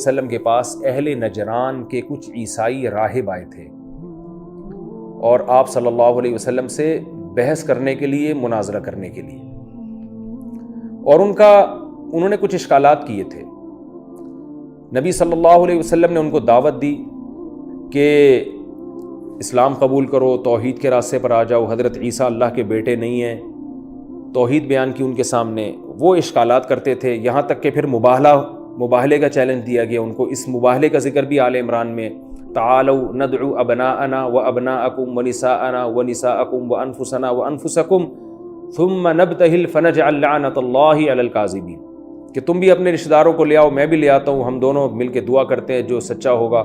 وسلم کے پاس اہل نجران کے کچھ عیسائی راہب آئے تھے اور آپ صلی اللہ علیہ وسلم سے بحث کرنے کے لیے، مناظرہ کرنے کے لیے، اور انہوں نے کچھ اشکالات کیے تھے۔ نبی صلی اللہ علیہ وسلم نے ان کو دعوت دی کہ اسلام قبول کرو، توحید کے راستے پر آ جاؤ، حضرت عیسیٰ اللہ کے بیٹے نہیں ہیں، توحید بیان کی ان کے سامنے۔ وہ اشکالات کرتے تھے، یہاں تک کہ پھر مباہلے کا چیلنج دیا گیا ان کو۔ اس مباہلے کا ذکر بھی آل عمران میں، تعالوا ندعو ابناءنا وابناءکم ونساءنا ونساءکم وانفسنا وانفسکم ثم نبتہل فنجعل لعنت اللہ علی الکاذبین، کہ تم بھی اپنے رشتہ داروں کو لے آؤ، میں بھی لے آتا ہوں، ہم دونوں مل کے دعا کرتے ہیں، جو سچا ہوگا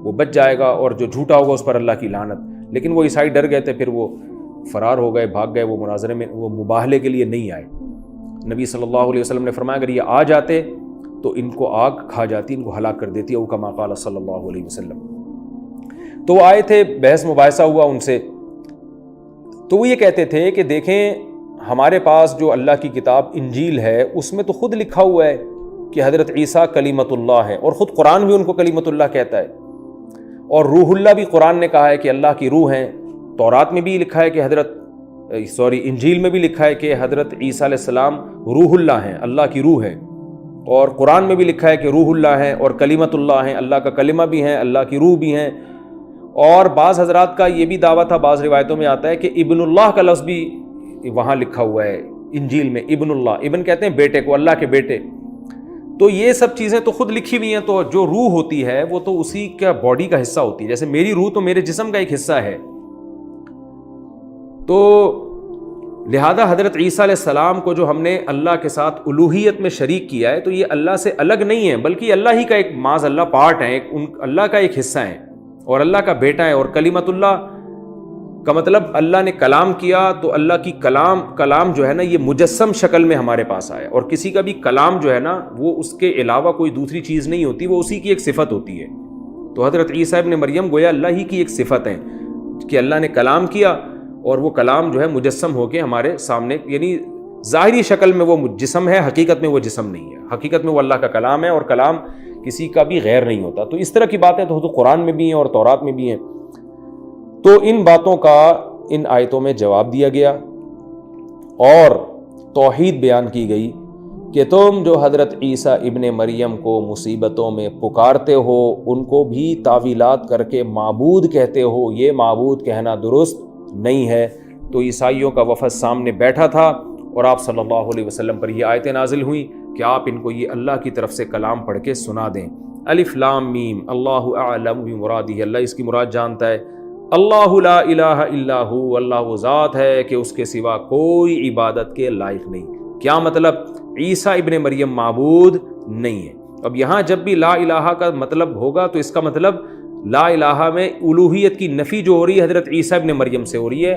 وہ بچ جائے گا اور جو جھوٹا ہوگا اس پر اللہ کی لعنت۔ لیکن وہ عیسائی ڈر گئے تھے، پھر وہ فرار ہو گئے، بھاگ گئے، وہ مناظرے میں، وہ مباہلے کے لیے نہیں آئے۔ نبی صلی اللہ علیہ وسلم نے فرمایا اگر یہ آ جاتے تو ان کو آگ کھا جاتی، ان کو ہلاک کر دیتی، او کما قال صلی اللہ علیہ وسلم۔ تو وہ آئے تھے، بحث مباحثہ ہوا ان سے، تو وہ یہ کہتے تھے کہ دیکھیں ہمارے پاس جو اللہ کی کتاب انجیل ہے اس میں تو خود لکھا ہوا ہے کہ حضرت عیسیٰ کلیمت اللہ ہے، اور خود قرآن بھی ان کو کلیمت اللہ کہتا ہے، اور روح اللہ بھی قرآن نے کہا ہے کہ اللہ کی روح ہیں۔ تورات میں بھی لکھا ہے کہ انجیل میں بھی لکھا ہے کہ حضرت عیسیٰ علیہ السلام روح اللہ ہیں، اللہ کی روح ہے، اور قرآن میں بھی لکھا ہے کہ روح اللہ ہیں اور کلیمت اللہ ہیں، اللہ کا کلمہ بھی ہیں، اللہ کی روح بھی ہیں۔ اور بعض حضرات کا یہ بھی دعویٰ تھا، بعض روایتوں میں آتا ہے کہ ابن اللہ کا لفظ بھی وہاں لکھا ہوا ہے انجیل میں، ابن اللہ، ابن کہتے ہیں بیٹے کو، اللہ کے بیٹے۔ تو یہ سب چیزیں تو خود لکھی ہوئی ہیں، تو جو روح ہوتی ہے وہ تو اسی کا باڈی کا حصہ ہوتی ہے، جیسے میری روح تو میرے جسم کا ایک حصہ ہے۔ تو لہذا حضرت عیسیٰ علیہ السلام کو جو ہم نے اللہ کے ساتھ الوہیت میں شریک کیا ہے، تو یہ اللہ سے الگ نہیں ہے، بلکہ اللہ ہی کا ایک معاذ اللہ پارٹ ہے، اللہ کا ایک حصہ ہے اور اللہ کا بیٹا ہے۔ اور کلمت اللہ کا مطلب اللہ نے کلام کیا، تو اللہ کی کلام جو ہے نا یہ مجسم شکل میں ہمارے پاس آیا، اور کسی کا بھی کلام جو ہے نا وہ اس کے علاوہ کوئی دوسری چیز نہیں ہوتی، وہ اسی کی ایک صفت ہوتی ہے۔ تو حضرت عیسیٰ ابن مریم گویا اللہ ہی کی ایک صفت ہے کہ اللہ نے کلام کیا اور وہ کلام جو ہے مجسم ہو کے ہمارے سامنے، یعنی ظاہری شکل میں وہ جسم ہے، حقیقت میں وہ جسم نہیں ہے، حقیقت میں وہ اللہ کا کلام ہے، اور کلام کسی کا بھی غیر نہیں ہوتا۔ تو اس طرح کی باتیں تو قرآن میں بھی ہیں اور تورات میں بھی ہیں۔ تو ان باتوں کا ان آیتوں میں جواب دیا گیا اور توحید بیان کی گئی کہ تم جو حضرت عیسیٰ ابن مریم کو مصیبتوں میں پکارتے ہو، ان کو بھی تعویلات کر کے معبود کہتے ہو، یہ معبود کہنا درست نہیں ہے۔ تو عیسائیوں کا وفد سامنے بیٹھا تھا اور آپ صلی اللہ علیہ وسلم پر یہ آیتیں نازل ہوئیں کہ آپ ان کو یہ اللہ کی طرف سے کلام پڑھ کے سنا دیں۔ الف لام میم، اللہ اعلم بمرادہ، اللہ اس کی مراد جانتا ہے۔ اللہ لا الہ الا ہو، اللہ وہ ذات ہے کہ اس کے سوا کوئی عبادت کے لائق نہیں۔ کیا مطلب؟ عیسیٰ ابن مریم معبود نہیں ہے۔ اب یہاں جب بھی لا الہ کا مطلب ہوگا تو اس کا مطلب لا الہ میں الوہیت کی نفی جو ہو رہی ہے حضرت عیسیٰ ابن مریم سے ہو رہی ہے۔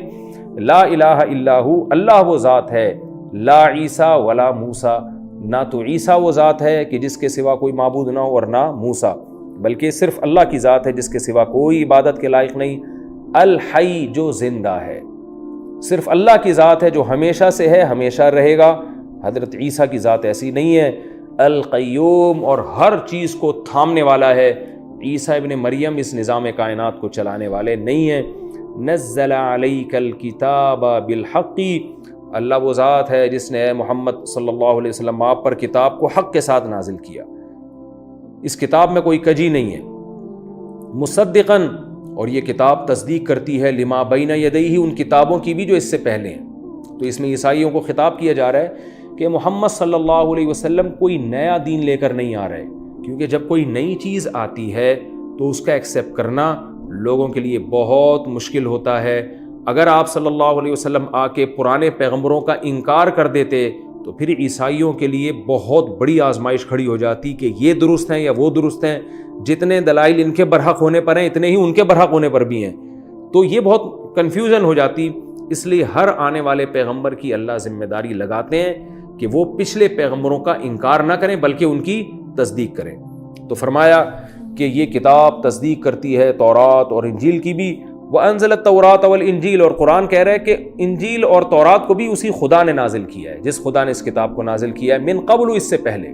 لا الہ الا ہو، اللہ وہ ذات ہے، لا عیسیٰ ولا موسیٰ، نہ تو عیسیٰ وہ ذات ہے کہ جس کے سوا کوئی معبود نہ ہو، اور نہ موسیٰ، بلکہ صرف اللہ کی ذات ہے جس کے سوا کوئی عبادت کے لائق نہیں۔ الحی، جو زندہ ہے، صرف اللہ کی ذات ہے جو ہمیشہ سے ہے، ہمیشہ رہے گا۔ حضرت عیسیٰ کی ذات ایسی نہیں ہے۔ القیوم، اور ہر چیز کو تھامنے والا ہے۔ عیسیٰ ابن مریم اس نظام کائنات کو چلانے والے نہیں ہیں۔ نزل علیک الکتاب بالحق، اللہ وہ ذات ہے جس نے محمد صلی اللہ علیہ وسلم آپ پر کتاب کو حق کے ساتھ نازل کیا، اس کتاب میں کوئی کجی نہیں ہے۔ مصدقاً، اور یہ کتاب تصدیق کرتی ہے، لما بین یدیہ، ان کتابوں کی بھی جو اس سے پہلے ہیں۔ تو اس میں عیسائیوں کو خطاب کیا جا رہا ہے کہ محمد صلی اللہ علیہ وسلم کوئی نیا دین لے کر نہیں آ رہے، کیونکہ جب کوئی نئی چیز آتی ہے تو اس کا ایکسیپٹ کرنا لوگوں کے لیے بہت مشکل ہوتا ہے۔ اگر آپ صلی اللہ علیہ وسلم آ کے پرانے پیغمبروں کا انکار کر دیتے تو پھر عیسائیوں کے لیے بہت بڑی آزمائش کھڑی ہو جاتی کہ یہ درست ہیں یا وہ درست ہیں۔ جتنے دلائل ان کے برحق ہونے پر ہیں اتنے ہی ان کے برحق ہونے پر بھی ہیں، تو یہ بہت کنفیوژن ہو جاتی۔ اس لیے ہر آنے والے پیغمبر کی اللہ ذمہ داری لگاتے ہیں کہ وہ پچھلے پیغمبروں کا انکار نہ کریں بلکہ ان کی تصدیق کریں۔ تو فرمایا کہ یہ کتاب تصدیق کرتی ہے تورات اور انجیل کی بھی۔ وَأَنزَلَ التَّوْرَاةَ وَالْإِنجِيلَ، اور قرآن کہہ رہا ہے کہ انجیل اور تورات کو بھی اسی خدا نے نازل کیا ہے، جس خدا نے اس کتاب کو نازل کیا ہے، من قبل، اس سے پہلے۔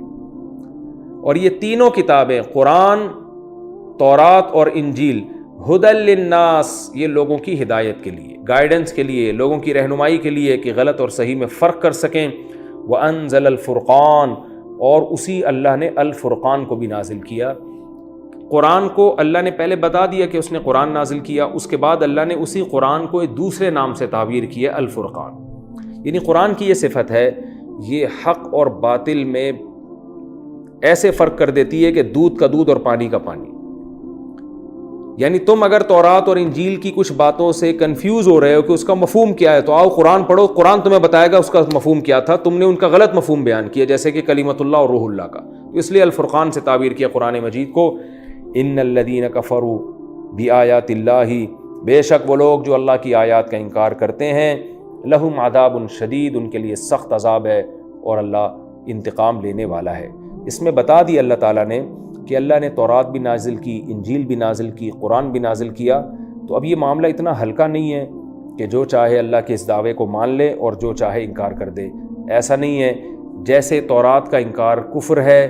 اور یہ تینوں کتابیں قرآن، تورات اور انجیل ہدی للناس، یہ لوگوں کی ہدایت کے لیے، گائیڈنس کے لیے، لوگوں کی رہنمائی کے لیے کہ غلط اور صحیح میں فرق کر سکیں۔ وَأَنزَلَ الْفُرْقَانَ، اور اسی اللہ نے الفرقان کو بھی نازل کیا۔ قرآن کو اللہ نے پہلے بتا دیا کہ اس نے قرآن نازل کیا، اس کے بعد اللہ نے اسی قرآن کو ایک دوسرے نام سے تعبیر کیا، الفرقان۔ یعنی قرآن کی یہ صفت ہے، یہ حق اور باطل میں ایسے فرق کر دیتی ہے کہ دودھ کا دودھ اور پانی کا پانی۔ یعنی تم اگر تورات اور انجیل کی کچھ باتوں سے کنفیوز ہو رہے ہو کہ اس کا مفہوم کیا ہے، تو آؤ قرآن پڑھو، قرآن تمہیں بتائے گا اس کا مفہوم کیا تھا، تم نے ان کا غلط مفہوم بیان کیا، جیسے کہ کلمۃ اللہ اور روح اللہ کا۔ تو اس لیے الفرقان سے تعبیر کیا قرآن مجید کو۔ ان الذین کفروا بآیات اللہ، بے شک وہ لوگ جو اللہ کی آیات کا انکار کرتے ہیں، لہم عذاب شدید، ان کے لیے سخت عذاب ہے اور اللہ انتقام لینے والا ہے۔ اس میں بتا دیا اللہ تعالیٰ نے کہ اللہ نے تورات بھی نازل کی، انجیل بھی نازل کی، قرآن بھی نازل کیا۔ تو اب یہ معاملہ اتنا ہلکا نہیں ہے کہ جو چاہے اللہ کے اس دعوے کو مان لے اور جو چاہے انکار کر دے، ایسا نہیں ہے۔ جیسے تورات کا انکار کفر ہے،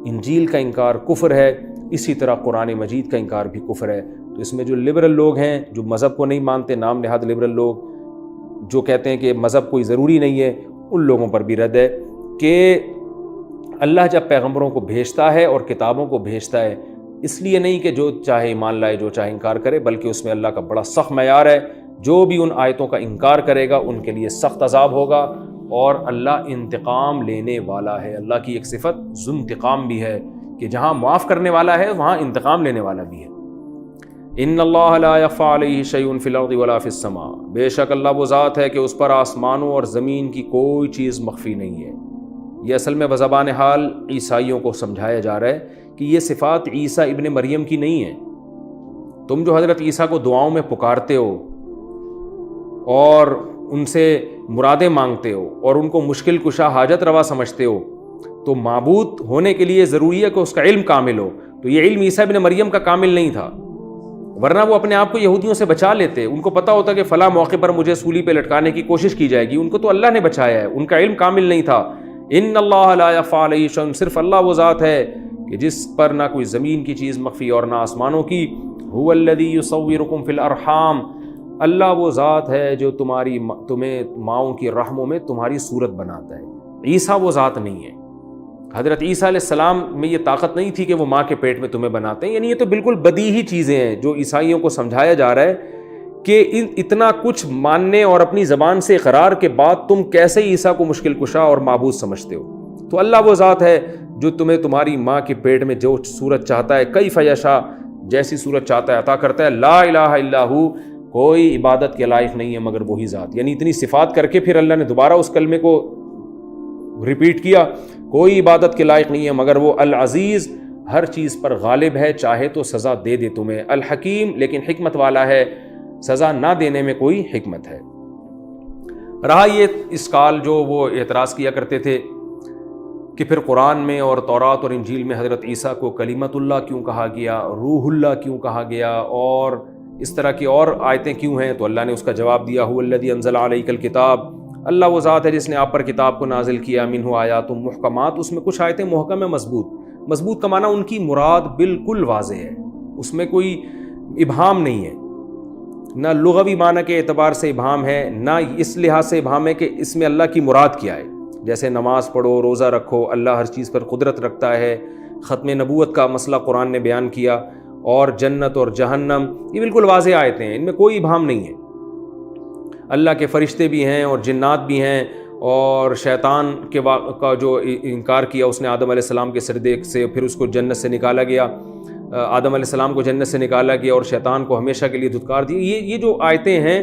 انجیل کا انکار کفر ہے، اسی طرح قرآن مجید کا انکار بھی کفر ہے۔ تو اس میں جو لبرل لوگ ہیں، جو مذہب کو نہیں مانتے، نام نہاد لبرل لوگ جو کہتے ہیں کہ مذہب کوئی ضروری نہیں ہے، ان لوگوں پر بھی رد ہے کہ اللہ جب پیغمبروں کو بھیجتا ہے اور کتابوں کو بھیجتا ہے، اس لیے نہیں کہ جو چاہے ایمان لائے جو چاہے انکار کرے، بلکہ اس میں اللہ کا بڑا سخت معیار ہے۔ جو بھی ان آیتوں کا انکار کرے گا ان کے لیے سخت عذاب ہوگا، اور اللہ انتقام لینے والا ہے۔ اللہ کی ایک صفت ذو انتقام بھی ہے کہ جہاں معاف کرنے والا ہے وہاں انتقام لینے والا بھی ہے۔ ان اللہ لا یخفی علیہ شیء فی الارض ولا فی السماء، بے شک اللہ وہ ذات ہے کہ اس پر آسمانوں اور زمین کی کوئی چیز مخفی نہیں ہے۔ یہ اصل میں بزبان حال عیسائیوں کو سمجھایا جا رہا ہے کہ یہ صفات عیسیٰ ابن مریم کی نہیں ہیں۔ تم جو حضرت عیسیٰ کو دعاؤں میں پکارتے ہو اور ان سے مرادیں مانگتے ہو اور ان کو مشکل کشا حاجت روا سمجھتے ہو، تو معبود ہونے کے لیے ضروری ہے کہ اس کا علم کامل ہو۔ تو یہ علم عیسیٰ ابن مریم کا کامل نہیں تھا، ورنہ وہ اپنے آپ کو یہودیوں سے بچا لیتے۔ ان کو پتا ہوتا کہ فلاں موقع پر مجھے سولی پہ لٹکانے کی کوشش کی جائے گی، ان کو تو اللہ نے بچایا ہے، ان کا علم کامل نہیں تھا۔ ان اللہ لا یخفی علیہ شیء، صرف اللہ وہ ذات ہے کہ جس پر نہ کوئی زمین کی چیز مخفی اور نہ آسمانوں کی۔ هو الذی یصورکم فی الارحام، اللہ وہ ذات ہے جو تمہیں ماؤں کی رحموں میں تمہاری صورت بناتا ہے۔ عیسیٰ وہ ذات نہیں ہے۔ حضرت عیسیٰ علیہ السلام میں یہ طاقت نہیں تھی کہ وہ ماں کے پیٹ میں تمہیں بناتے ہیں۔ یعنی یہ تو بالکل بدیہی چیزیں ہیں جو عیسائیوں کو سمجھایا جا رہا ہے کہ اتنا کچھ ماننے اور اپنی زبان سے اقرار کے بعد تم کیسے عیسیٰ کو مشکل کشا اور معبود سمجھتے ہو۔ تو اللہ وہ ذات ہے جو تمہیں تمہاری ماں کے پیٹ میں جو صورت چاہتا ہے، کیف یشاء، جیسی صورت چاہتا ہے عطا کرتا ہے۔ لا الہ الا ہو، کوئی عبادت کے لائق نہیں ہے مگر وہی ذات۔ یعنی اتنی صفات کر کے پھر اللہ نے دوبارہ اس کلمے کو ریپیٹ کیا، کوئی عبادت کے لائق نہیں ہے مگر وہ العزیز، ہر چیز پر غالب ہے، چاہے تو سزا دے دے تمہیں، الحکیم، لیکن حکمت والا ہے، سزا نہ دینے میں کوئی حکمت ہے۔ رہا یہ اس کال جو وہ اعتراض کیا کرتے تھے کہ پھر قرآن میں اور تورات اور انجیل میں حضرت عیسیٰ کو کلمت اللہ کیوں کہا گیا، روح اللہ کیوں کہا گیا، اور اس طرح کی اور آیتیں کیوں ہیں، تو اللہ نے اس کا جواب دیا، هو الذی انزل علیک الکتاب، اللہ وہ ذات ہے جس نے آپ پر کتاب کو نازل کیا، منہ آیات محکمات، اس میں کچھ آیتیں محکم ہیں، مضبوط کا معنی ان کی مراد بالکل واضح ہے، اس میں کوئی ابہام نہیں ہے، نہ لغوی معنی کے اعتبار سے ابہام ہے، نہ اس لحاظ سے ابہام ہے کہ اس میں اللہ کی مراد کیا ہے۔ جیسے نماز پڑھو، روزہ رکھو، اللہ ہر چیز پر قدرت رکھتا ہے، ختم نبوت کا مسئلہ قرآن نے بیان کیا، اور جنت اور جہنم، یہ بالکل واضح آیتیں ہیں، ان میں کوئی ابہام نہیں ہے۔ اللہ کے فرشتے بھی ہیں اور جنات بھی ہیں، اور شیطان کا جو انکار کیا اس نے آدم علیہ السلام کے سجدے سے، پھر اس کو جنت سے نکالا گیا، آدم علیہ السلام کو جنت سے نکالا گیا اور شیطان کو ہمیشہ کے لیے دھتکار دی۔ یہ جو آیتیں ہیں،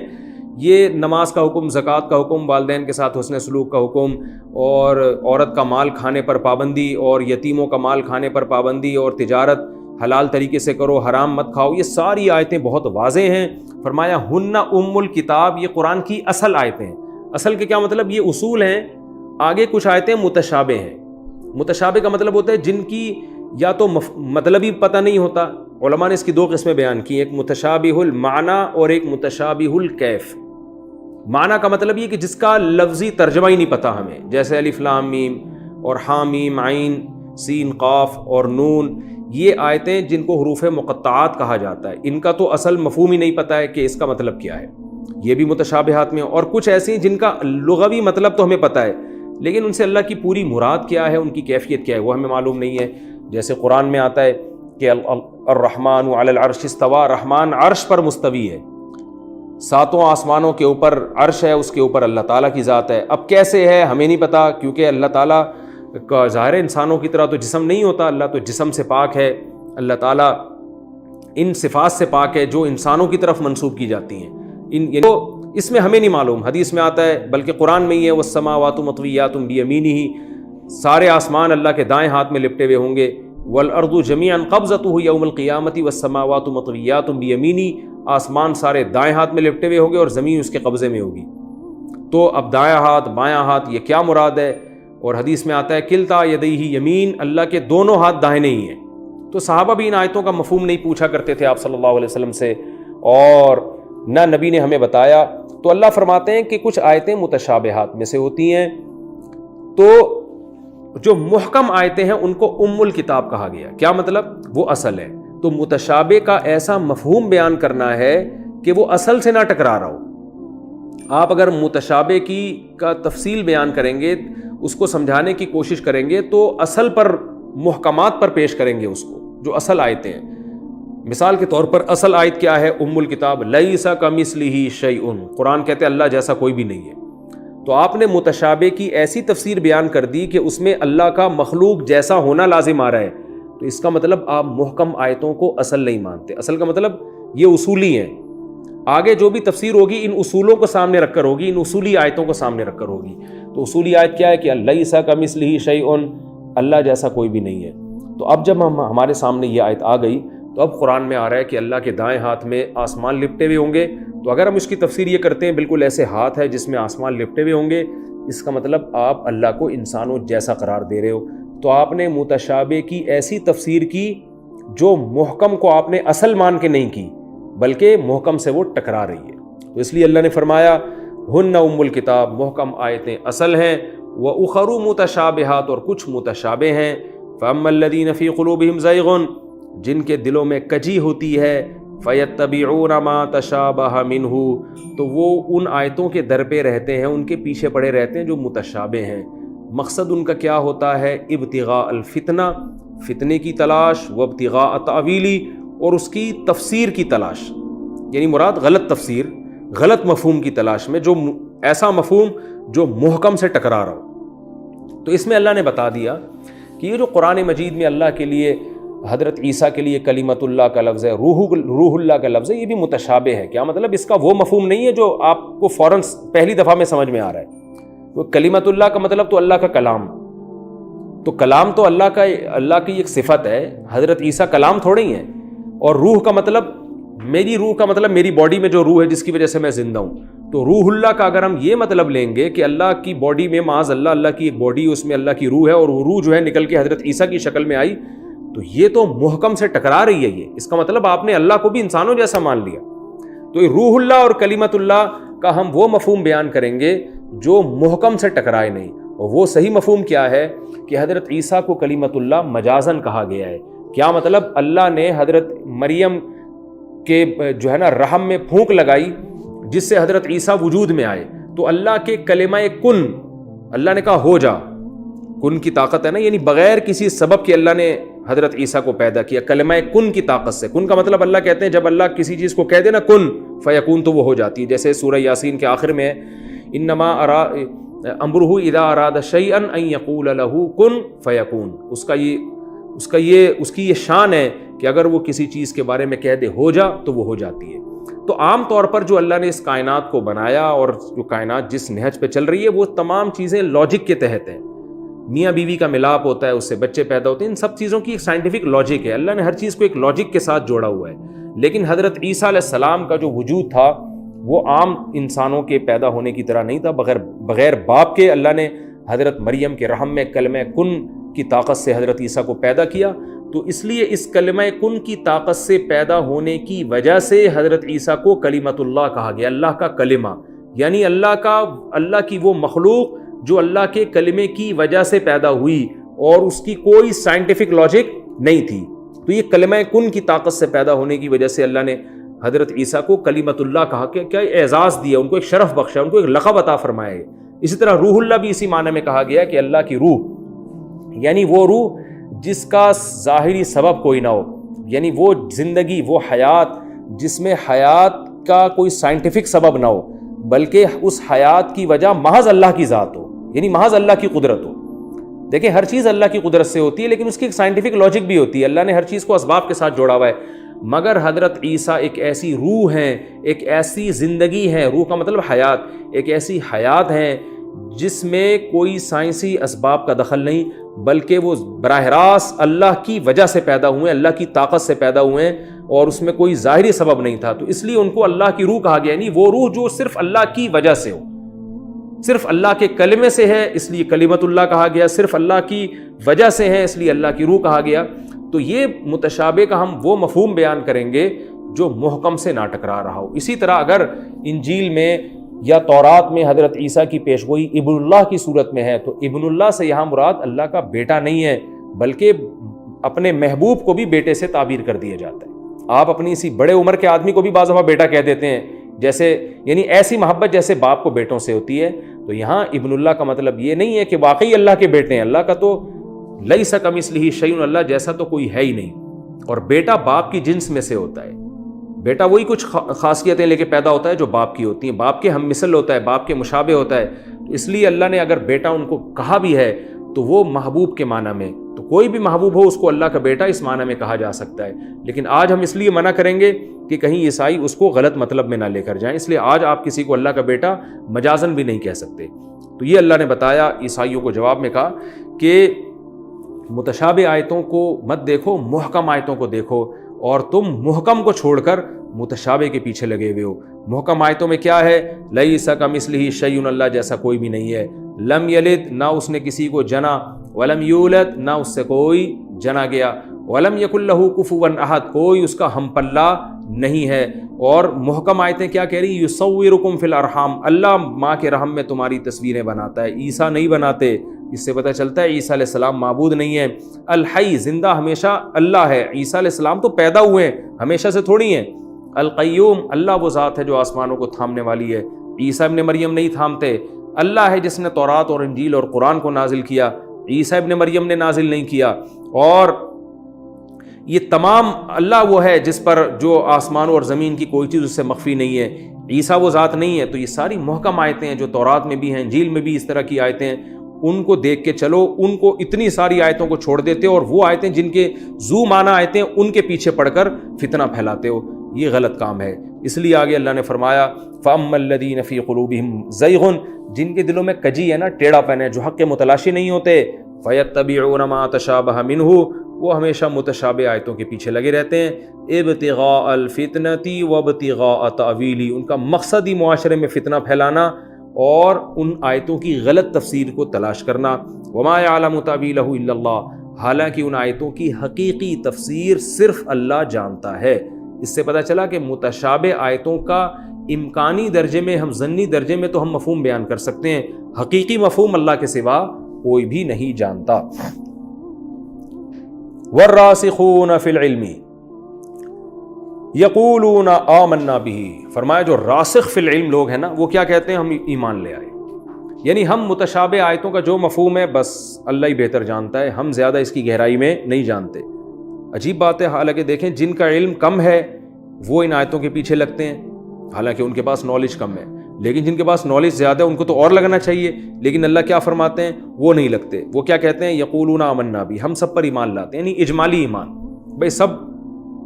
یہ نماز کا حکم، زکوٰۃ کا حکم، والدین کے ساتھ حسن سلوک کا حکم، اور عورت کا مال کھانے پر پابندی، اور یتیموں کا مال کھانے پر پابندی، اور تجارت حلال طریقے سے کرو، حرام مت کھاؤ، یہ ساری آیتیں بہت واضح ہیں۔ فرمایا ہن ام الکتاب، یہ قرآن کی اصل آیتیں ہیں۔ اصل کے کیا مطلب؟ یہ اصول ہیں۔ آگے کچھ آیتیں متشابہ ہیں۔ متشابہ کا مطلب ہوتا ہے جن کی یا تو مطلب ہی پتہ نہیں ہوتا۔ علماء نے اس کی دو قسمیں بیان کی، ایک متشابہ المعنی اور ایک متشابہ الکیف۔ معنی کا مطلب یہ کہ جس کا لفظی ترجمہ ہی نہیں پتہ ہمیں، جیسے الف لام میم اور حامیم عین، سین قاف اور نون، یہ آیتیں جن کو حروف مقطعات کہا جاتا ہے، ان کا تو اصل مفہوم ہی نہیں پتہ ہے کہ اس کا مطلب کیا ہے، یہ بھی متشابہات میں، اور کچھ ایسی جن کا لغوی مطلب تو ہمیں پتہ ہے لیکن ان سے اللہ کی پوری مراد کیا ہے، ان کی کیفیت کیا ہے، وہ ہمیں معلوم نہیں ہے۔ جیسے قرآن میں آتا ہے کہ الرحمن علی العرش استویٰ، رحمان عرش پر مستوی ہے، ساتوں آسمانوں کے اوپر عرش ہے، اس کے اوپر اللہ تعالیٰ کی ذات ہے۔ اب کیسے ہے ہمیں نہیں پتہ، کیونکہ اللہ تعالیٰ کا ظاہر انسانوں کی طرح تو جسم نہیں ہوتا، اللہ تو جسم سے پاک ہے، اللہ تعالیٰ ان صفات سے پاک ہے جو انسانوں کی طرف منسوب کی جاتی ہیں، تو اس میں ہمیں نہیں معلوم، حدیث میں آتا ہے بلکہ قرآن میں ہی ہے والسماوات مطویات بیمینہ، سارے آسمان اللہ کے دائیں ہاتھ میں لپٹے ہوئے ہوں گے، والارض جمیعا قبضتہ یوم القیامۃ والسماوات مطویات بیمینہ، آسمان سارے دائیں ہاتھ میں لپٹے ہوئے ہوں گے اور زمین اس کے قبضے میں ہوگی۔ تو اب دائیں ہاتھ بایاں ہاتھ یہ کیا مراد ہے؟ اور حدیث میں آتا ہے کلتا یدیہ یمین، اللہ کے دونوں ہاتھ داہنے ہی ہیں۔ تو صحابہ بھی ان آیتوں کا مفہوم نہیں پوچھا کرتے تھے آپ صلی اللہ علیہ وسلم سے، اور نہ نبی نے ہمیں بتایا۔ تو اللہ فرماتے ہیں کہ کچھ آیتیں متشابہات میں سے ہوتی ہیں، تو جو محکم آیتیں ہیں ان کو ام الکتاب کہا گیا۔ کیا مطلب؟ وہ اصل ہے۔ تو متشابہ کا ایسا مفہوم بیان کرنا ہے کہ وہ اصل سے نہ ٹکرا رہا ہو۔ آپ اگر متشابہ کا تفصیل بیان کریں گے، اس کو سمجھانے کی کوشش کریں گے تو اصل پر محکمات پر پیش کریں گے اس کو، جو اصل آیتیں ہیں۔ مثال کے طور پر اصل آیت کیا ہے؟ ام الکتاب لیس کمثلہ شیء، قرآن کہتے ہیں اللہ جیسا کوئی بھی نہیں ہے۔ تو آپ نے متشابہ کی ایسی تفسیر بیان کر دی کہ اس میں اللہ کا مخلوق جیسا ہونا لازم آ رہا ہے، تو اس کا مطلب آپ محکم آیتوں کو اصل نہیں مانتے۔ اصل کا مطلب یہ اصولی ہیں، آگے جو بھی تفسیر ہوگی ان اصولوں کو سامنے رکھ کر ہوگی، ان اصولی آیتوں کو سامنے رکھ کر ہوگی۔ تو اصولی آیت کیا ہے کہ لیس کمثلہ شیء، اللہ جیسا کوئی بھی نہیں ہے۔ تو اب جب ہمارے سامنے یہ آیت آ گئی تو اب قرآن میں آ رہا ہے کہ اللہ کے دائیں ہاتھ میں آسمان لپٹے ہوئے ہوں گے، تو اگر ہم اس کی تفسیر یہ کرتے ہیں بالکل ایسے ہاتھ ہے جس میں آسمان لپٹے ہوئے ہوں گے، اس کا مطلب آپ اللہ کو انسانوں جیسا قرار دے رہے ہو۔ تو آپ نے متشابہ کی ایسی تفسیر کی جو محکم کو آپ نے اصل مان کے نہیں کی، بلکہ محکم سے وہ ٹکرا رہی ہے۔ تو اس لیے اللہ نے فرمایا ہن ام الکتاب، محکم آیتیں اصل ہیں، وَأُخَرُ متشابہات، اور کچھ متشابہ ہیں، فَأَمَّا الَّذِينَ فِي قُلُوبِهِمْ زَيْغٌ، جن کے دلوں میں کجی ہوتی ہے، فَيَتَّبِعُونَ مَا تَشَابَهَ مِنْهُ، تو وہ ان آیتوں کے در پہ رہتے ہیں، ان کے پیچھے پڑے رہتے ہیں جو متشابہ ہیں۔ مقصد ان کا کیا ہوتا ہے؟ ابتغاء الفتنہ، فتنے کی تلاش، وابتغاء تاویلی، اور اس کی تفسیر کی تلاش، یعنی مراد غلط تفسیر، غلط مفہوم کی تلاش میں، جو ایسا مفہوم جو محکم سے ٹکرا رہا ہو۔ تو اس میں اللہ نے بتا دیا کہ یہ جو قرآن مجید میں اللہ کے لیے، حضرت عیسیٰ کے لیے کلمت اللہ کا لفظ ہے، روح اللہ کا لفظ ہے، یہ بھی متشابہ ہے۔ کیا مطلب؟ اس کا وہ مفہوم نہیں ہے جو آپ کو فوراً پہلی دفعہ میں سمجھ میں آ رہا ہے۔ وہ کلمت اللہ کا مطلب تو اللہ کا کلام، تو کلام تو اللہ کی ایک صفت ہے، حضرت عیسیٰ کلام تھوڑے ہی ہیں۔ اور روح کا مطلب، میری روح کا مطلب میری باڈی میں جو روح ہے جس کی وجہ سے میں زندہ ہوں۔ تو روح اللہ کا اگر ہم یہ مطلب لیں گے کہ اللہ کی باڈی میں، معاذ اللہ کی ایک باڈی، اس میں اللہ کی روح ہے اور وہ روح جو ہے نکل کے حضرت عیسیٰ کی شکل میں آئی، تو یہ تو محکم سے ٹکرا رہی ہے۔ یہ اس کا مطلب آپ نے اللہ کو بھی انسانوں جیسا مان لیا۔ تو یہ روح اللہ اور کلمت اللہ کا ہم وہ مفہوم بیان کریں گے جو محکم سے ٹکرائے نہیں۔ اور وہ صحیح مفہوم کیا ہے کہ حضرت عیسیٰ کو کلمت اللہ مجازن کہا گیا ہے۔ کیا مطلب؟ اللہ نے حضرت مریم کے جو ہے نا رحم میں پھونک لگائی جس سے حضرت عیسیٰ وجود میں آئے، تو اللہ کے کلمہ کن، اللہ نے کہا ہو جا، کن کی طاقت ہے نا، یعنی بغیر کسی سبب کے اللہ نے حضرت عیسیٰ کو پیدا کیا کلمہ کن کی طاقت سے۔ کن کا مطلب اللہ کہتے ہیں جب اللہ کسی چیز کو کہہ دے نا کن فیکون، تو وہ ہو جاتی ہے۔ جیسے سورہ یاسین کے آخر میں انما امرہ اذا اراد شیئا ان یقول لہ کن فیکون، اس کی یہ شان ہے کہ اگر وہ کسی چیز کے بارے میں کہہ دے ہو جا تو وہ ہو جاتی ہے۔ تو عام طور پر جو اللہ نے اس کائنات کو بنایا اور جو کائنات جس نہج پہ چل رہی ہے وہ تمام چیزیں لاجک کے تحت ہیں۔ میاں بیوی کا ملاپ ہوتا ہے، اس سے بچے پیدا ہوتے ہیں، ان سب چیزوں کی ایک سائنٹیفک لاجک ہے۔ اللہ نے ہر چیز کو ایک لاجک کے ساتھ جوڑا ہوا ہے۔ لیکن حضرت عیسیٰ علیہ السلام کا جو وجود تھا وہ عام انسانوں کے پیدا ہونے کی طرح نہیں تھا، بغیر باپ کے اللہ نے حضرت مریم کے رحم میں کلمہ کن کی طاقت سے حضرت عیسیٰ کو پیدا کیا۔ تو اس لیے اس کلمہ کن کی طاقت سے پیدا ہونے کی وجہ سے حضرت عیسیٰ کو کلمت اللہ کہا گیا، اللہ کا کلمہ، یعنی اللہ کی وہ مخلوق جو اللہ کے کلمے کی وجہ سے پیدا ہوئی، اور اس کی کوئی سائنٹیفک لاجک نہیں تھی. تو یہ کلمہ کن کی طاقت سے پیدا ہونے کی وجہ سے اللہ نے حضرت عیسیٰ کو کلیمت اللہ کہا کہ کیا اعزاز دیا, ان کو ایک شرف بخشا, ان کو ایک لقب عطا فرمایا ہے. اسی طرح روح اللہ بھی اسی معنی میں کہا گیا کہ اللہ کی روح, یعنی وہ روح جس کا ظاہری سبب کوئی نہ ہو, یعنی وہ زندگی, وہ حیات جس میں حیات کا کوئی سائنٹیفک سبب نہ ہو, بلکہ اس حیات کی وجہ محض اللہ کی ذات ہو, یعنی محض اللہ کی قدرت ہو. دیکھیں ہر چیز اللہ کی قدرت سے ہوتی ہے, لیکن اس کی ایک سائنٹیفک لاجک بھی ہوتی ہے. اللہ نے ہر چیز کو اسباب کے ساتھ جوڑا ہوا ہے, مگر حضرت عیسیٰ ایک ایسی روح ہیں, ایک ایسی زندگی ہے, روح کا مطلب حیات, ایک ایسی حیات ہیں جس میں کوئی سائنسی اسباب کا دخل نہیں, بلکہ وہ براہ راست اللہ کی وجہ سے پیدا ہوئے, اللہ کی طاقت سے پیدا ہوئے ہیں, اور اس میں کوئی ظاہری سبب نہیں تھا. تو اس لیے ان کو اللہ کی روح کہا گیا, یعنی وہ روح جو صرف اللہ کی وجہ سے ہو, صرف اللہ کے کلمے سے ہے اس لیے کلیمت اللہ کہا گیا, صرف اللہ کی وجہ سے ہے اس لیے اللہ کی روح کہا گیا. تو یہ متشابہ کا ہم وہ مفہوم بیان کریں گے جو محکم سے نہ ٹکرا رہا ہو. اسی طرح اگر انجیل میں یا تورات میں حضرت عیسیٰ کی پیشگوئی ابن اللہ کی صورت میں ہے, تو ابن اللہ سے یہاں مراد اللہ کا بیٹا نہیں ہے, بلکہ اپنے محبوب کو بھی بیٹے سے تعبیر کر دیا جاتا ہے. آپ اپنی اسی بڑے عمر کے آدمی کو بھی بعض دفعہ بیٹا کہہ دیتے ہیں, جیسے یعنی ایسی محبت جیسے باپ کو بیٹوں سے ہوتی ہے. تو یہاں ابن اللہ کا مطلب یہ نہیں ہے کہ واقعی اللہ کے بیٹے ہیں, اللہ کا تو لیس کمثلہ شیء, اللہ جیسا تو کوئی ہے ہی نہیں, اور بیٹا باپ کی جنس میں سے ہوتا ہے. بیٹا وہی کچھ خاصیتیں لے کے پیدا ہوتا ہے جو باپ کی ہوتی ہیں, باپ کے ہم مثل ہوتا ہے, باپ کے مشابہ ہوتا ہے. اس لیے اللہ نے اگر بیٹا ان کو کہا بھی ہے تو وہ محبوب کے معنی میں, تو کوئی بھی محبوب ہو اس کو اللہ کا بیٹا اس معنی میں کہا جا سکتا ہے. لیکن آج ہم اس لیے منع کریں گے کہ کہیں عیسائی اس کو غلط مطلب میں نہ لے کر جائیں, اس لیے آج آپ کسی کو اللہ کا بیٹا مجازن بھی نہیں کہہ سکتے. تو یہ اللہ نے بتایا, عیسائیوں کو جواب میں کہا کہ متشابہ آیتوں کو مت دیکھو, محکم آیتوں کو دیکھو, اور تم محکم کو چھوڑ کر متشابہ کے پیچھے لگے ہوئے ہو. محکم آیتوں میں کیا ہے؟ لیس کمثلہ شیء, اللہ جیسا کوئی بھی نہیں ہے. لم یلد, نہ اس نے کسی کو جنا, ولم یولد, نہ اس سے کوئی جنا گیا, ولم یکن لہ کفوا احد, کوئی اس کا ہم پلہ نہیں ہے. اور محکم آیتیں کیا کہہ رہی؟ یصورکم فی الارحام, اللہ ماں کے رحم میں تمہاری تصویریں بناتا ہے, عیسیٰ نہیں بناتے. اس سے پتہ چلتا ہے عیسیٰ علیہ السلام معبود نہیں ہے. الحی, زندہ ہمیشہ اللہ ہے, عیسیٰ علیہ السلام تو پیدا ہوئے ہیں, ہمیشہ سے تھوڑی ہیں. القیوم, اللہ وہ ذات ہے جو آسمانوں کو تھامنے والی ہے, عیسیٰ ابن مریم نہیں تھامتے. اللہ ہے جس نے تورات اور انجیل اور قرآن کو نازل کیا, عیسیٰ ابن مریم نے نازل نہیں کیا. اور یہ تمام اللہ وہ ہے جس پر جو آسمانوں اور زمین کی کوئی چیز اس سے مخفی نہیں ہے, عیسیٰ وہ ذات نہیں ہے. تو یہ ساری محکم آیتیں ہیں جو تورات میں بھی ہیں, انجیل میں بھی اس طرح کی آیتیں ہیں, ان کو دیکھ کے چلو. ان کو اتنی ساری آیتوں کو چھوڑ دیتے ہو, اور وہ آیتیں جن کے ذو معنی آیتیں ان کے پیچھے پڑھ کر فتنہ پھیلاتے ہو, یہ غلط کام ہے. اس لیے آگے اللہ نے فرمایا فَأَمَّا الَّذِينَ فِي قُلُوبِهِمْ زَيْغٌ, جن کے دلوں میں کجی ہے نا, ٹیڑھا پن ہے, جو حق کے متلاشی نہیں ہوتے, فَيَتَّبِعُونَ مَا تَشَابَهَ مِنْهُ, وہ ہمیشہ متشابہ آیتوں کے پیچھے لگے رہتے ہیں. ابتغاء الفتنة وابتغاء تأویلہ, ان کا مقصد ہی معاشرے میں فتنہ پھیلانا اور ان آیتوں کی غلط تفسیر کو تلاش کرنا. وما يعلم تأویلہ الا اللہ, حالانکہ ان آیتوں کی حقیقی تفسیر صرف اللہ جانتا ہے. اس سے پتہ چلا کہ متشابہ آیتوں کا امکانی درجے میں, ہم ظنی درجے میں تو ہم مفہوم بیان کر سکتے ہیں, حقیقی مفہوم اللہ کے سوا کوئی بھی نہیں جانتا. والراسخون فی العلم یقولون آمنا بہ, فرمایا جو راسخ فی العلم لوگ ہیں نا, وہ کیا کہتے ہیں؟ ہم ایمان لے آئے. یعنی ہم متشابہ آیتوں کا جو مفہوم ہے بس اللہ ہی بہتر جانتا ہے, ہم زیادہ اس کی گہرائی میں نہیں جانتے. عجیب بات ہے, حالانکہ دیکھیں جن کا علم کم ہے وہ ان آیتوں کے پیچھے لگتے ہیں, حالانکہ ان کے پاس نالج کم ہے. لیکن جن کے پاس نالج زیادہ ہے ان کو تو اور لگنا چاہیے, لیکن اللہ کیا فرماتے ہیں؟ وہ نہیں لگتے. وہ کیا کہتے ہیں؟ یقولون آمنا بہ, ہم سب پر ایمان لاتے ہیں, یعنی اجمالی ایمان, بھائی سب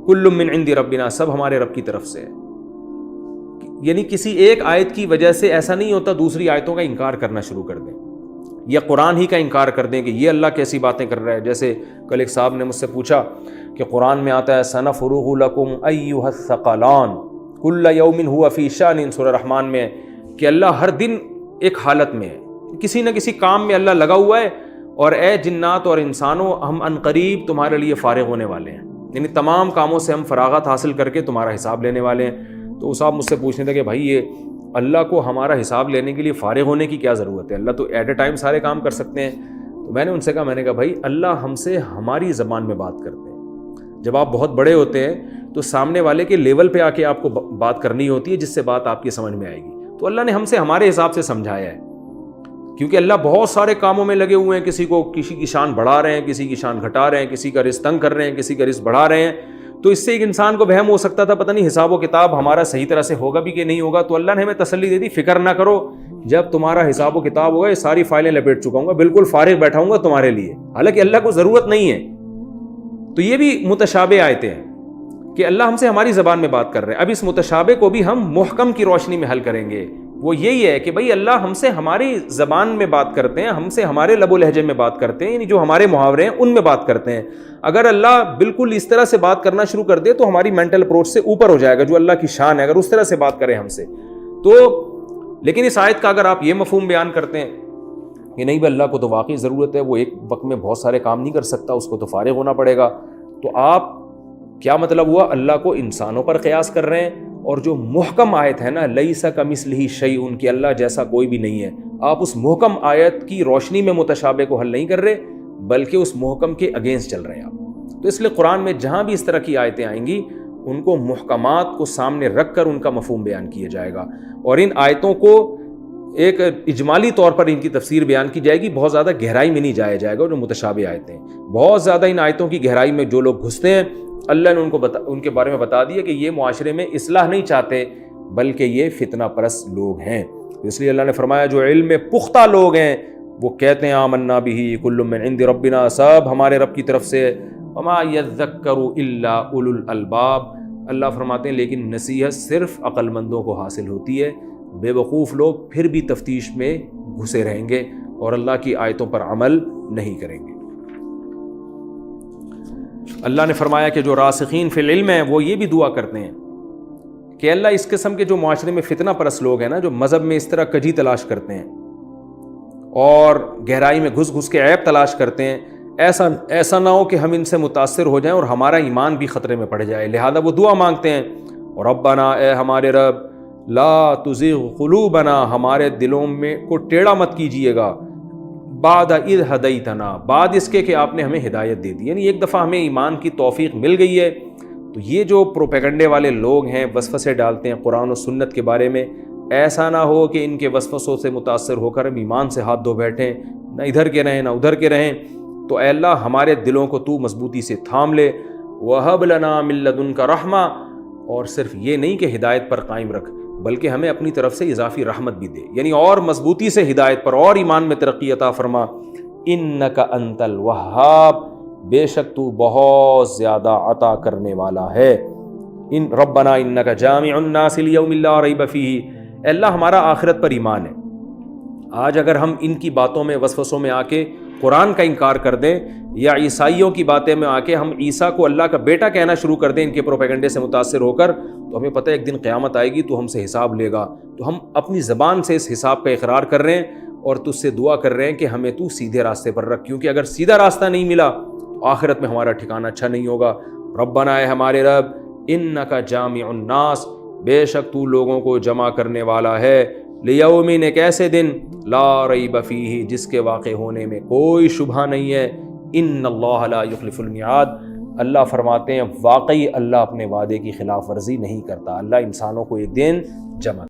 کل من عند ربنا, سب ہمارے رب کی طرف سے ہے. یعنی کسی ایک آیت کی وجہ سے ایسا نہیں ہوتا دوسری آیتوں کا انکار کرنا شروع کر دیں, یا قرآن ہی کا انکار کر دیں کہ یہ اللہ کیسی باتیں کر رہا ہے. جیسے کل ایک صاحب نے مجھ سے پوچھا کہ قرآن میں آتا ہے سنفرغ لکم ایھا الثقلان کل یوم ھو فی شأن, سورہ رحمان میں, کہ اللہ ہر دن ایک حالت میں ہے, کسی نہ کسی کام میں اللہ لگا ہوا ہے, اور اے جنات اور انسانوں ہم عنقریب تمہارے لیے فارغ ہونے والے ہیں, یعنی تمام کاموں سے ہم فراغت حاصل کر کے تمہارا حساب لینے والے ہیں. تو وہ صاحب مجھ سے پوچھنے تھے کہ بھائی یہ اللہ کو ہمارا حساب لینے کے لیے فارغ ہونے کی کیا ضرورت ہے, اللہ تو ایٹ اے ٹائم سارے کام کر سکتے ہیں. تو میں نے ان سے کہا بھائی اللہ ہم سے ہماری زبان میں بات کرتے ہیں. جب آپ بہت بڑے ہوتے ہیں تو سامنے والے کے لیول پہ آ کے آپ کو بات کرنی ہوتی ہے جس سے بات آپ کی سمجھ میں آئے گی. تو اللہ نے ہم سے ہمارے حساب سے سمجھایا ہے, کیونکہ اللہ بہت سارے کاموں میں لگے ہوئے ہیں. کسی کی شان بڑھا رہے ہیں, کسی کی شان گھٹا رہے ہیں, کسی کا رزق تنگ کر رہے ہیں, کسی کا رزق بڑھا رہے ہیں. تو اس سے ایک انسان کو وہم ہو سکتا تھا پتہ نہیں حساب و کتاب ہمارا صحیح طرح سے ہوگا بھی کہ نہیں ہوگا. تو اللہ نے ہمیں تسلی دے دی, فکر نہ کرو, جب تمہارا حساب و کتاب ہوگا یہ ساری فائلیں لپیٹ چکا ہوں گا, بالکل فارغ بیٹھا ہوں گا تمہارے لیے. حالانکہ اللہ کو ضرورت نہیں ہے. تو یہ بھی متشابہ آیتیں ہیں کہ اللہ ہم سے ہماری زبان میں بات کر رہے ہیں. اب اس متشابہ کو بھی ہم محکم کی روشنی میں حل کریں گے. وہ یہی ہے کہ بھئی اللہ ہم سے ہماری زبان میں بات کرتے ہیں, ہم سے ہمارے لب و لہجے میں بات کرتے ہیں, یعنی جو ہمارے محاورے ہیں ان میں بات کرتے ہیں. اگر اللہ بالکل اس طرح سے بات کرنا شروع کر دے تو ہماری مینٹل اپروچ سے اوپر ہو جائے گا, جو اللہ کی شان ہے. اگر اس طرح سے بات کریں ہم سے تو, لیکن اس آیت کا اگر آپ یہ مفہوم بیان کرتے ہیں کہ نہیں بھائی اللہ کو تو واقعی ضرورت ہے, وہ ایک وقت میں بہت سارے کام نہیں کر سکتا, اس کو تو فارغ ہونا پڑے گا, تو آپ کیا مطلب ہوا؟ اللہ کو انسانوں پر قیاس کر رہے ہیں. اور جو محکم آیت ہے نا, لیس کمثلہ شیء, کہ اللہ جیسا کوئی بھی نہیں ہے, آپ اس محکم آیت کی روشنی میں متشابہ کو حل نہیں کر رہے بلکہ اس محکم کے اگینسٹ چل رہے ہیں آپ. تو اس لیے قرآن میں جہاں بھی اس طرح کی آیتیں آئیں گی ان کو محکمات کو سامنے رکھ کر ان کا مفہوم بیان کیا جائے گا, اور ان آیتوں کو ایک اجمالی طور پر ان کی تفسیر بیان کی جائے گی, بہت زیادہ گہرائی میں نہیں جایا جائے گا. جو متشابہ آیتیں بہت زیادہ ان آیتوں کی گہرائی میں جو لوگ گھستے ہیں, اللہ نے ان کے بارے میں بتا دیا کہ یہ معاشرے میں اصلاح نہیں چاہتے بلکہ یہ فتنہ پرست لوگ ہیں. اس لیے اللہ نے فرمایا جو علم میں پختہ لوگ ہیں وہ کہتے ہیں آمنا بہ کل من عند ربنا, سب ہمارے رب کی طرف سے, وما یذکر الا اولو الالباب. اللہ فرماتے ہیں لیکن نصیحت صرف عقل مندوں کو حاصل ہوتی ہے, بے وقوف لوگ پھر بھی تفتیش میں گھسے رہیں گے اور اللہ کی آیتوں پر عمل نہیں کریں گے. اللہ نے فرمایا کہ جو راسخین فی العلم ہیں وہ یہ بھی دعا کرتے ہیں کہ اللہ اس قسم کے جو معاشرے میں فتنہ پرست لوگ ہیں نا, جو مذہب میں اس طرح کجی تلاش کرتے ہیں اور گہرائی میں گھس گھس کے عیب تلاش کرتے ہیں, ایسا نہ ہو کہ ہم ان سے متاثر ہو جائیں اور ہمارا ایمان بھی خطرے میں پڑ جائے. لہذا وہ دعا مانگتے ہیں, ربنا, اے ہمارے رب, لا تزغ قلوبنا, ہمارے دلوں میں کو ٹیڑھا مت کیجیے گا, بعد اذ ہدیتنا, بعد اس کے کہ آپ نے ہمیں ہدایت دے دی. یعنی ایک دفعہ ہمیں ایمان کی توفیق مل گئی ہے تو یہ جو پروپیگنڈے والے لوگ ہیں وسوسے ڈالتے ہیں قرآن و سنت کے بارے میں, ایسا نہ ہو کہ ان کے وسوسوں سے متاثر ہو کر ہم ایمان سے ہاتھ دھو بیٹھیں, نہ ادھر کے رہیں نہ ادھر کے رہیں. تو اے اللہ ہمارے دلوں کو تو مضبوطی سے تھام لے, وہب لنا من لدنک رحمہ, اور صرف یہ نہیں کہ ہدایت پر قائم رکھ بلکہ ہمیں اپنی طرف سے اضافی رحمت بھی دے, یعنی اور مضبوطی سے ہدایت پر اور ایمان میں ترقی عطا فرما. انک انت الوہاب, بے شک تو بہت زیادہ عطا کرنے والا ہے. ان ربنا انک جامع الناس لیوم لا ریب فیہ, اے اللہ ہمارا آخرت پر ایمان ہے. آج اگر ہم ان کی باتوں میں وسوسوں میں آ کے قرآن کا انکار کر دیں یا عیسائیوں کی باتیں میں آ کے ہم عیسیٰ کو اللہ کا بیٹا کہنا شروع کر دیں ان کے پروپیگنڈے سے متاثر ہو کر, تو ہمیں پتہ ہے ایک دن قیامت آئے گی تو ہم سے حساب لے گا. تو ہم اپنی زبان سے اس حساب کا اقرار کر رہے ہیں اور تجھ سے دعا کر رہے ہیں کہ ہمیں تو سیدھے راستے پر رکھ, کیونکہ اگر سیدھا راستہ نہیں ملا تو آخرت میں ہمارا ٹھکانہ اچھا نہیں ہوگا. ربنا, اے ہمارے رب, انک جامع الناس, بے شک تو لوگوں کو جمع کرنے والا ہے, لیوم, ایک ایسے دن, لا ریب فیہ, جس کے واقع ہونے میں کوئی شبہ نہیں ہے. ان اللہ لا یخلف المیعاد, اللہ فرماتے ہیں واقعی اللہ اپنے وعدے کی خلاف ورزی نہیں کرتا, اللہ انسانوں کو ایک دن جمع